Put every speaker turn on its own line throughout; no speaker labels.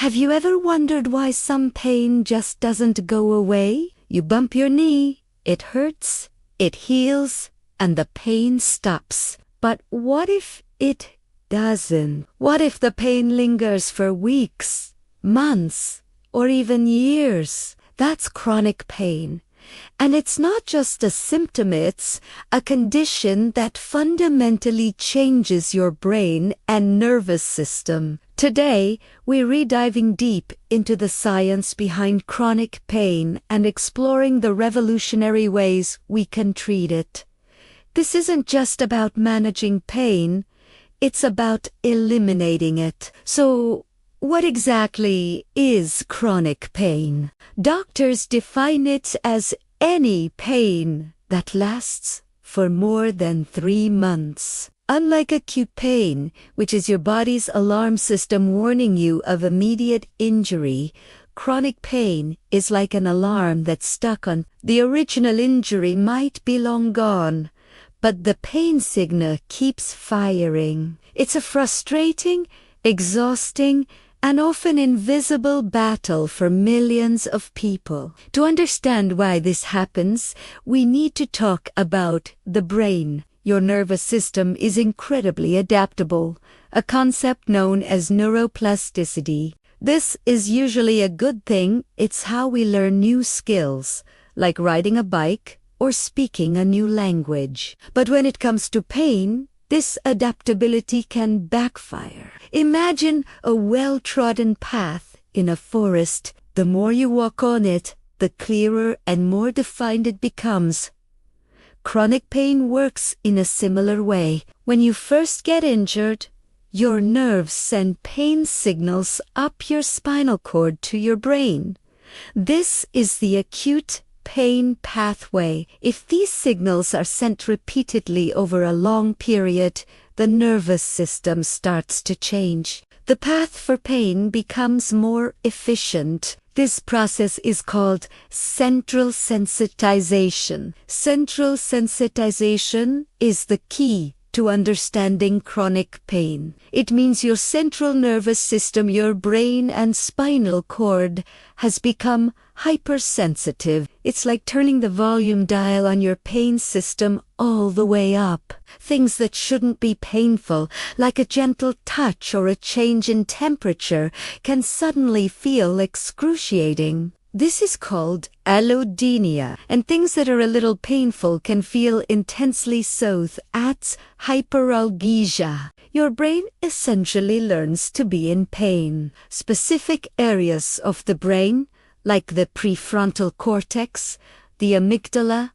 Have you ever wondered why some pain just doesn't go away? You bump your knee, it hurts, it heals, and the pain stops. But what if it doesn't? What if the pain lingers for weeks, months, or even years? That's chronic pain. And it's not just a symptom, it's a condition that fundamentally changes your brain and nervous system. Today, we're diving deep into the science behind chronic pain and exploring the revolutionary ways we can treat it. This isn't just about managing pain, it's about eliminating it. So, what exactly is chronic pain? Doctors define it as any pain that lasts for more than 3 months. Unlike acute pain, which is your body's alarm system warning you of immediate injury, chronic pain is like an alarm that's stuck on. The original injury might be long gone, but the pain signal keeps firing. It's a frustrating, exhausting, and often invisible battle for millions of people. To understand why this happens, we need to talk about the brain. Your nervous system is incredibly adaptable, a concept known as neuroplasticity. This is usually a good thing. It's how we learn new skills, like riding a bike or speaking a new language. But when it comes to pain, this adaptability can backfire. Imagine a well-trodden path in a forest. The more you walk on it, the clearer and more defined it becomes. Chronic pain works in a similar way. When you first get injured, your nerves send pain signals up your spinal cord to your brain. This is the acute pain pathway. If these signals are sent repeatedly over a long period, the nervous system starts to change. The path for pain becomes more efficient. This process is called central sensitization. Central sensitization is the key to understanding chronic pain. It means your central nervous system, your brain and spinal cord, has become hypersensitive. It's like turning the volume dial on your pain system all the way up. Things that shouldn't be painful, like a gentle touch or a change in temperature, can suddenly feel excruciating. This is called allodynia, and things that are a little painful can feel intensely so. That's hyperalgesia. Your brain essentially learns to be in pain. Specific areas of the brain, like the prefrontal cortex, the amygdala,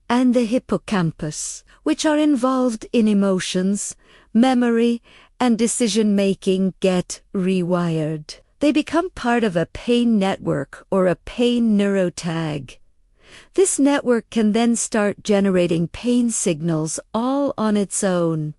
and the hippocampus, which are involved in emotions, memory, and decision-making, get rewired. They become part of a pain network or a pain neurotag. This network can then start generating pain signals all on its own.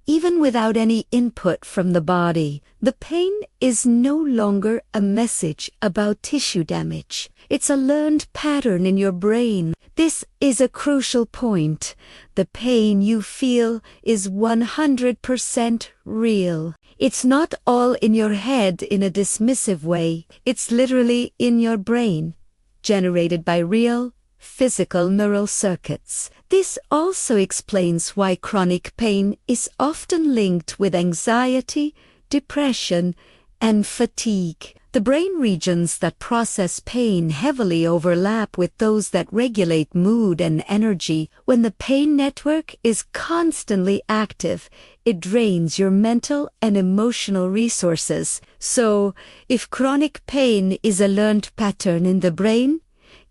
Even without any input from the body, the pain is no longer a message about tissue damage. It's a learned pattern in your brain. This is a crucial point. The pain you feel is 100% real. It's not all in your head in a dismissive way. It's literally in your brain, generated by real, physical neural circuits. This also explains why chronic pain is often linked with anxiety, depression, and fatigue. The brain regions that process pain heavily overlap with those that regulate mood and energy. When the pain network is constantly active, it drains your mental and emotional resources. So, if chronic pain is a learned pattern in the brain,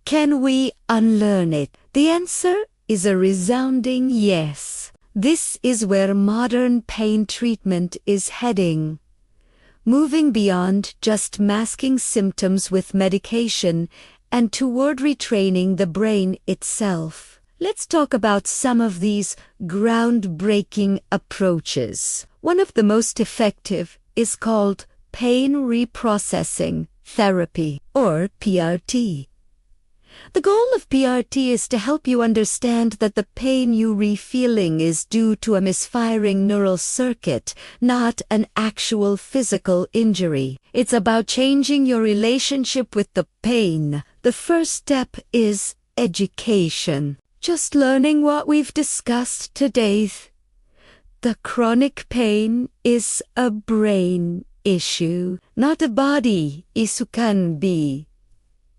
can we unlearn it? The answer is a resounding yes. This is where modern pain treatment is heading. Moving beyond just masking symptoms with medication and toward retraining the brain itself. Let's talk about some of these groundbreaking approaches. One of the most effective is called pain reprocessing therapy, or PRT. The goal of PRT is to help you understand that the pain you're feeling is due to a misfiring neural circuit, not an actual physical injury. It's about changing your relationship with the pain. The first step is education. Just learning what we've discussed today. The chronic pain is a brain issue, not a body issue. Can be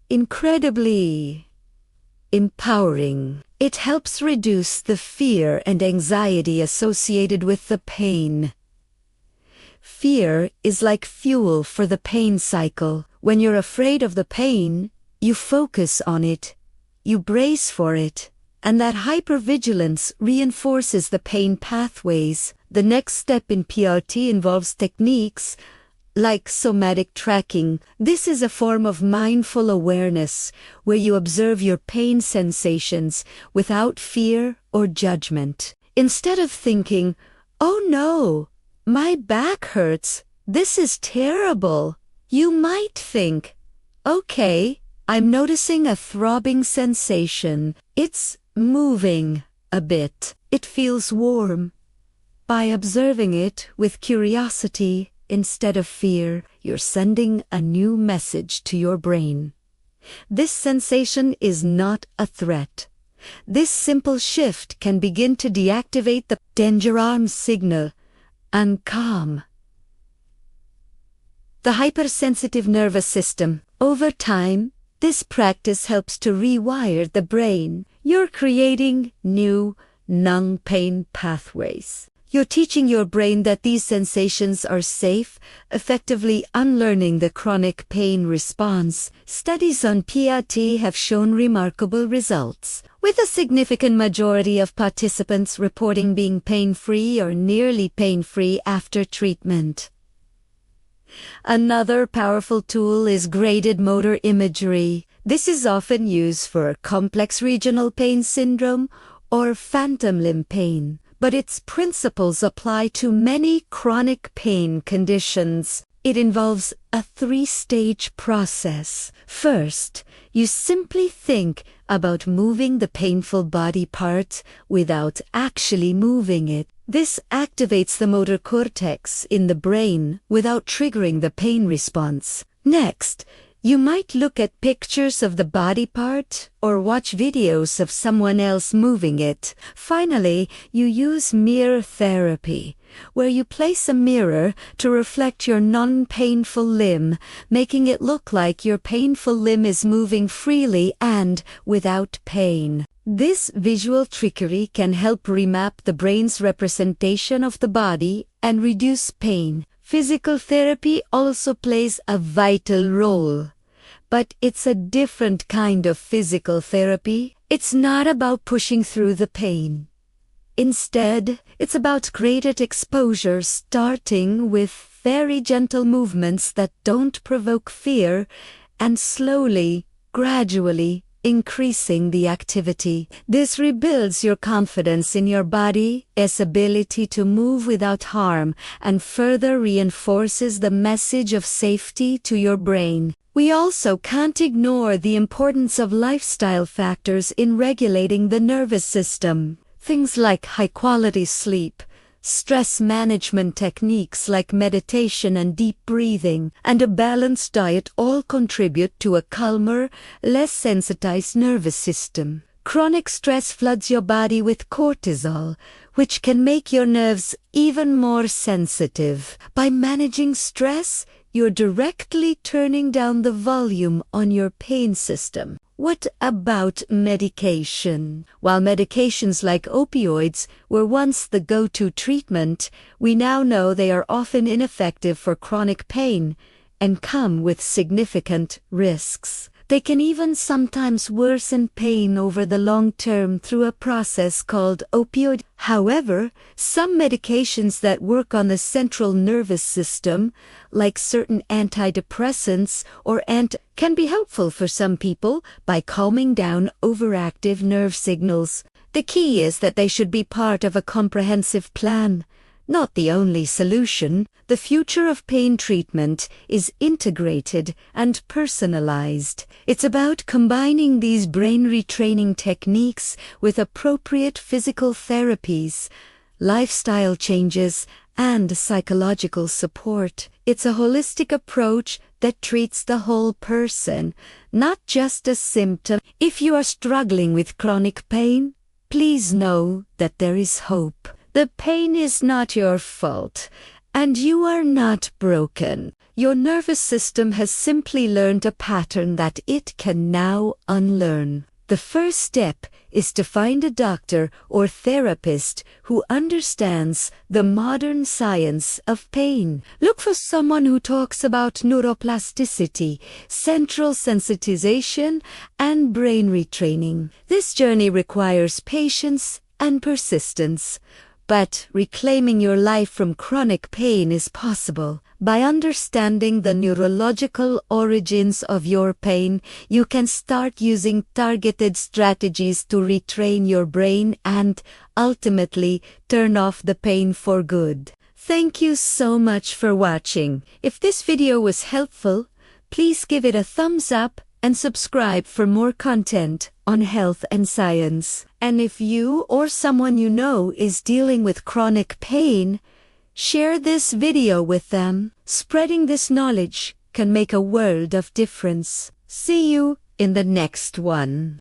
incredibly empowering. It helps reduce the fear and anxiety associated with the pain. Fear is like fuel for the pain cycle. When you're afraid of the pain, you focus on it, you brace for it, and that hypervigilance reinforces the pain pathways. The next step in PRT involves techniques like somatic tracking. This is a form of mindful awareness where you observe your pain sensations without fear or judgment. Instead of thinking, "Oh no, my back hurts, this is terrible," you might think, "Okay, I'm noticing a throbbing sensation. It's moving a bit. It feels warm." By observing it with curiosity instead of fear, you're sending a new message to your brain. This sensation is not a threat. This simple shift can begin to deactivate the danger alarm signal and calm the hypersensitive nervous system. Over time, this practice helps to rewire the brain. You're creating new non-pain pathways. You're teaching your brain that these sensations are safe, effectively unlearning the chronic pain response. Studies on PRT have shown remarkable results, with a significant majority of participants reporting being pain-free or nearly pain-free after treatment. Another powerful tool is graded motor imagery. This is often used for complex regional pain syndrome or phantom limb pain, but its principles apply to many chronic pain conditions. It involves a three-stage process. First, you simply think about moving the painful body part without actually moving it. This activates the motor cortex in the brain without triggering the pain response. Next, you might look at pictures of the body part or watch videos of someone else moving it. Finally, you use mirror therapy, where you place a mirror to reflect your non-painful limb, making it look like your painful limb is moving freely and without pain. This visual trickery can help remap the brain's representation of the body and reduce pain. Physical therapy also plays a vital role, but it's a different kind of physical therapy. It's not about pushing through the pain. Instead, it's about graded exposure, starting with very gentle movements that don't provoke fear and slowly, gradually increasing the activity. This rebuilds your confidence in your body, its ability to move without harm, and further reinforces the message of safety to your brain. We also can't ignore the importance of lifestyle factors in regulating the nervous system. Things like high-quality sleep, stress management techniques like meditation and deep breathing, and a balanced diet all contribute to a calmer, less sensitized nervous system. Chronic stress floods your body with cortisol, which can make your nerves even more sensitive. By managing stress, you're directly turning down the volume on your pain system. What about medication? While medications like opioids were once the go-to treatment, we now know they are often ineffective for chronic pain and come with significant risks. They can even sometimes worsen pain over the long term through a process called opioid. However, some medications that work on the central nervous system, like certain antidepressants or can be helpful for some people by calming down overactive nerve signals. The key is that they should be part of a comprehensive plan, not the only solution. The future of pain treatment is integrated and personalized. It's about combining these brain retraining techniques with appropriate physical therapies, lifestyle changes, and psychological support. It's a holistic approach that treats the whole person, not just a symptom. If you are struggling with chronic pain, please know that there is hope. The pain is not your fault, and you are not broken. Your nervous system has simply learned a pattern that it can now unlearn. The first step is to find a doctor or therapist who understands the modern science of pain. Look for someone who talks about neuroplasticity, central sensitization, and brain retraining. This journey requires patience and persistence, but reclaiming your life from chronic pain is possible. By understanding the neurological origins of your pain, you can start using targeted strategies to retrain your brain and, ultimately, turn off the pain for good. Thank you so much for watching. If this video was helpful, please give it a thumbs up and subscribe for more content on health and science. And if you or someone you know is dealing with chronic pain, share this video with them. Spreading this knowledge can make a world of difference. See you in the next one.